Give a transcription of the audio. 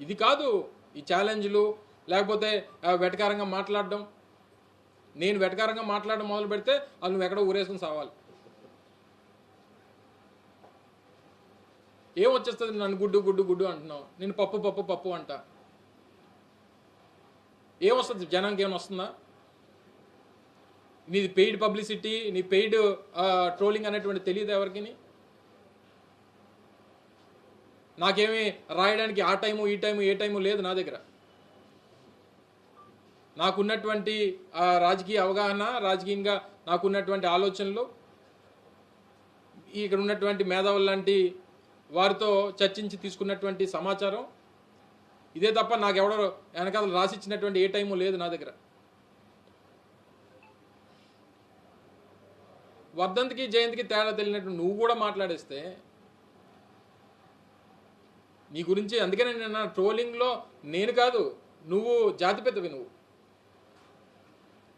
ఇది కాదు ఈ ఛాలెంజ్లు, లేకపోతే వెటకారంగా మాట్లాడడం. నేను వెటకారంగా మాట్లాడడం మొదలు పెడితే అది నువ్వు ఎక్కడో ఊరేసుకుని సావాలి. ఏం వచ్చేస్తుంది? నన్ను గుడ్డు గుడ్డు గుడ్డు అంటున్నావు, నేను పప్పు పప్పు పప్పు అంట. ఏమొస్తుంది? జనానికి ఏమైనా వస్తుందా? నీది పెయిడ్ పబ్లిసిటీ, నీ పెయిడ్ ట్రోలింగ్ అనేటువంటి తెలియదు ఎవరికి. నాకేమీ రాయడానికి ఆ టైము ఈ టైము ఏ టైము లేదు నా దగ్గర. నాకున్నటువంటి రాజకీయ అవగాహన, రాజకీయంగా నాకున్నటువంటి ఆలోచనలు, ఇక్కడ ఉన్నటువంటి మేధావులు లాంటి వారితో చర్చించి తీసుకున్నటువంటి సమాచారం ఇదే తప్ప నాకెవడో వెనకాల రాసిచ్చినటువంటి ఏ టైము లేదు నా దగ్గర. వర్ధంతికి జయంతికి తేడా తెలియనట్టు నువ్వు కూడా మాట్లాడేస్తే నీ గురించి. అందుకనే నిన్న ట్రోలింగ్లో నేను కాదు, నువ్వు జాతిపెద్దవి. నువ్వు